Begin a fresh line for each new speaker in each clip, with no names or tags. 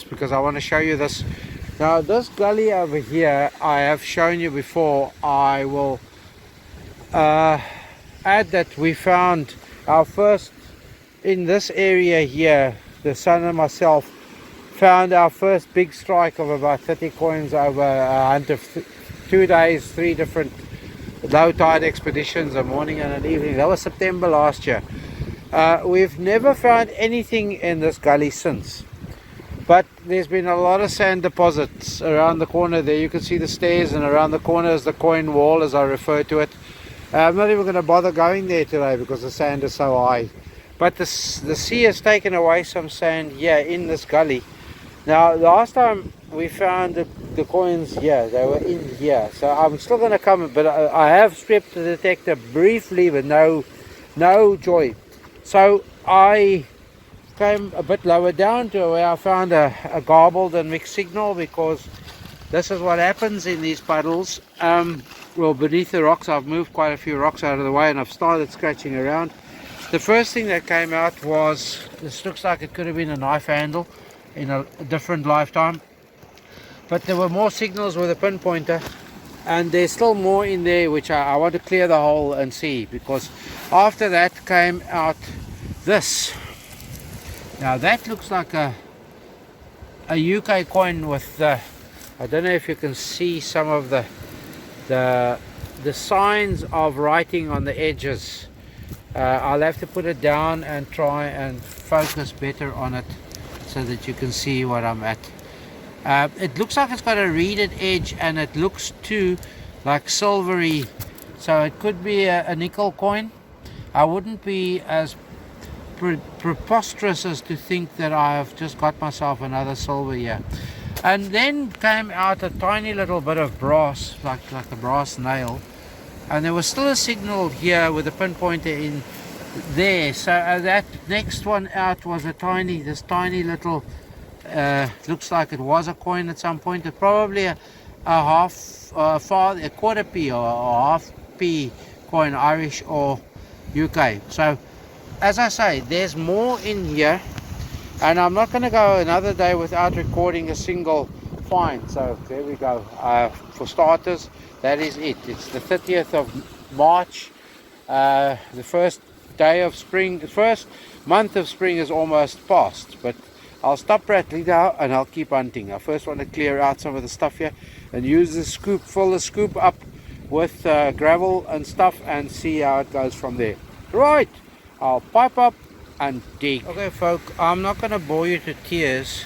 because I want to show you this. Now this gully over here, I have shown you before. I will add that we found our first, in this area here, the son and myself found our first big strike of about 30 coins over a hunt of 2 days, 3 different low tide expeditions, a morning and an evening. That was September last year. We've never found anything in this gully since, but there's been a lot of sand deposits around the corner there. You can see the stairs, and around the corner is the coin wall, as I refer to it. I'm not even going to bother going there today because the sand is so high. But the sea has taken away some sand here in this gully. Now last time we found the coins here, they were in here. So I'm still going to come, but I have stripped the detector briefly with no joy. So I came a bit lower down to where I found a garbled and mixed signal, because this is what happens in these puddles. Well, beneath the rocks, I've moved quite a few rocks out of the way and I've started scratching around. The first thing that came out was, this looks like it could have been a knife handle in a different lifetime, but there were more signals with a pinpointer, and there's still more in there which I want to clear the hole and see, because after that came out this. Now that looks like a UK coin with I don't know if you can see some of the signs of writing on the edges. I'll have to put it down and try and focus better on it so that you can see what I'm at. It looks like it's got a reeded edge, and it looks too like silvery, so it could be a nickel coin. I wouldn't be as preposterous as to think that I have just got myself another silver here. And then came out a tiny little bit of brass, like a brass nail, and there was still a signal here with a pinpointer in there. So that next one out was this tiny little, looks like it was a coin at some point. It's probably a quarter p or a half p coin, Irish or UK. So as I say, there's more in here, and I'm not going to go another day without recording a single find. So there we go. For starters, that is it. It's the 30th of March, the first day of spring. The first month of spring is almost past, but I'll stop rattling now and I'll keep hunting. I first want to clear out some of the stuff here and use the scoop, fill the scoop up with gravel and stuff, and see how it goes from there. Right, I'll pipe up and dig. Okay folk, I'm not going to bore you to tears,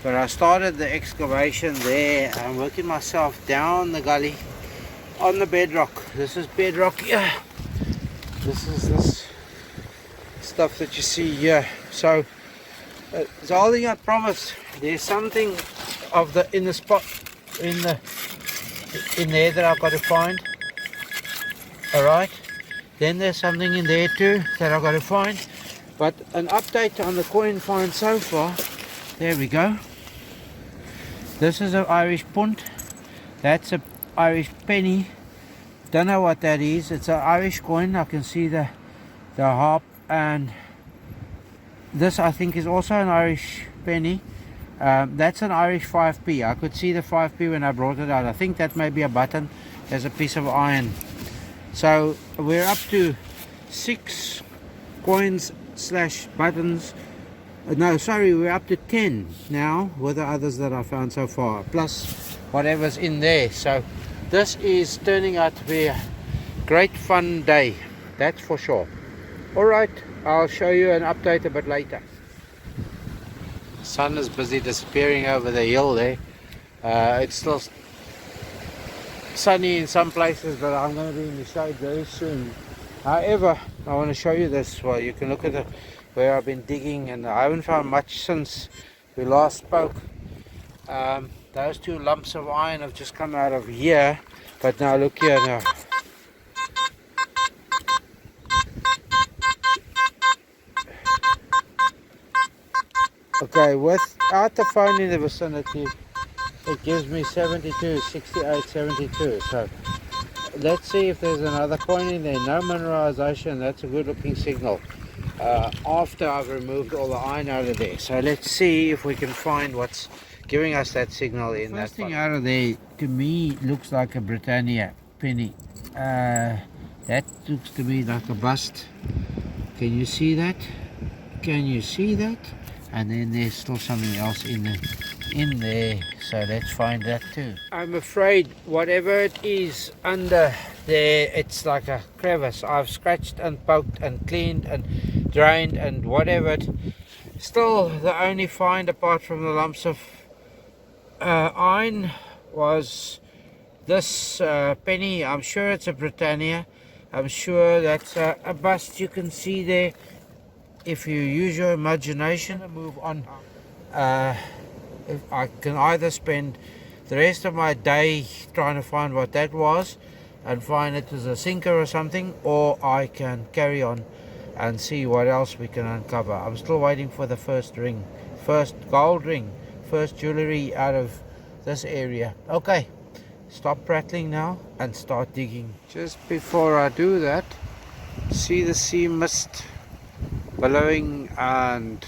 but I started the excavation there. I'm working myself down the gully on the bedrock. This is bedrock here. This is this stuff that you see here. So it's holding I promise. There's something of in the spot in there that I've got to find. Alright, then there's something in there too that I've got to find. But an update on the coin find so far. There we go. This is an Irish punt. That's an Irish penny. Don't know what that is. It's an Irish coin. I can see the harp, and this I think is also an Irish penny. That's an Irish 5p. I could see the 5p when I brought it out. I think that may be a button. There's a piece of iron. So we're up to 6 coins / buttons. No, sorry, we're up to 10 now with the others that I found so far, plus whatever's in there. So this is turning out to be a great fun day, that's for sure. Alright, I'll show you an update a bit later. The sun is busy disappearing over the hill there. It's still sunny in some places, but I'm going to be in the shade very soon. However, I want to show you this. Well, you can look at where I've been digging, and I haven't found much since we last spoke. Those 2 lumps of iron have just come out of here, but now look here now. Okay, without the phone in the vicinity, it gives me 72, 68, 72. So let's see if there's another coin in there. No mineralization, that's a good looking signal. after I've removed all the iron out of there. So let's see if we can find what's giving us that signal in that. First thing out of there to me looks like a Britannia penny. That looks to me like a bust. Can you see that? Can you see that? And then there's still something else in there, so let's find that too. I'm afraid whatever it is under there, it's like a crevice. I've scratched and poked and cleaned and drained and whatever. Still, the only find apart from the lumps of iron was this penny. I'm sure it's a Britannia. I'm sure that's a bust you can see there. If you use your imagination and move on, if I can either spend the rest of my day trying to find what that was and find it as a sinker or something, or I can carry on and see what else we can uncover. I'm still waiting for the first ring, first gold ring, first jewelry out of this area. Okay, stop prattling now and start digging. Just before I do that, see the sea mist billowing and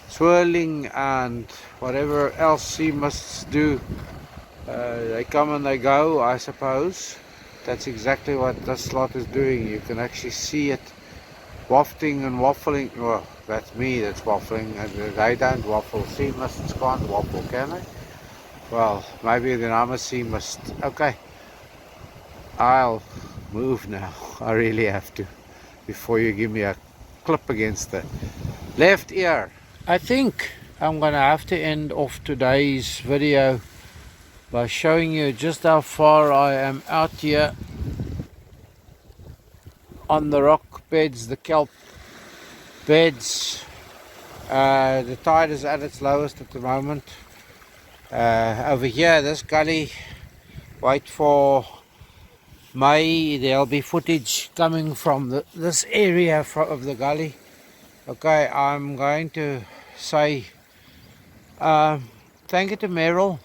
swirling and whatever else sea mists do. They come and they go, I suppose. That's exactly what this lot is doing. You can actually see it wafting and waffling. Well, that's me that's waffling, and they don't waffle. Sea mists can't waffle, can they? Well, maybe then I'm a sea mist. Okay, I'll move now. I really have to, before you give me a clip against the left ear. I think I'm gonna have to end off today's video by showing you just how far I am out here on the rock beds, the kelp beds. The tide is at its lowest at the moment. Over here, this gully, wait for May, there'll be footage coming from this area of the gully. Okay, I'm going to say thank you to Merrill.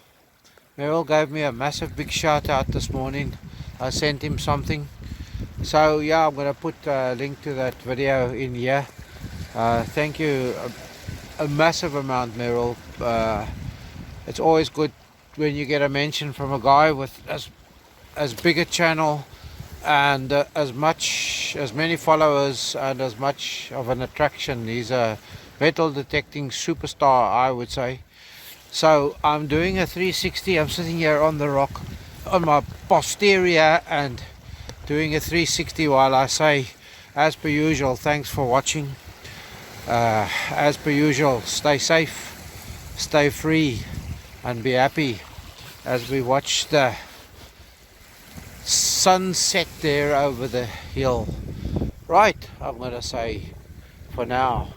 Merrill gave me a massive big shout out this morning. I sent him something. So yeah, I'm going to put a link to that video in here. Thank you a massive amount, Merrill. It's always good when you get a mention from a guy with as big a channel and as many followers and as much of an attraction. He's a metal detecting superstar, I would say. So I'm doing a 360. I'm sitting here on the rock on my posterior and doing a 360 while I say, as per usual, thanks for watching. As per usual, stay safe, stay free and be happy as we watch the sunset there over the hill. Right, I'm going to say for now,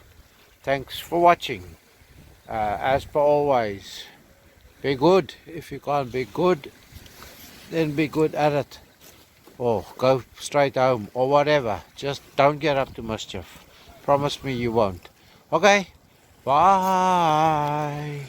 thanks for watching. As per always, be good. If you can't be good, then be good at it. Or go straight home or whatever. Just don't get up to mischief. Promise me you won't. Okay, bye.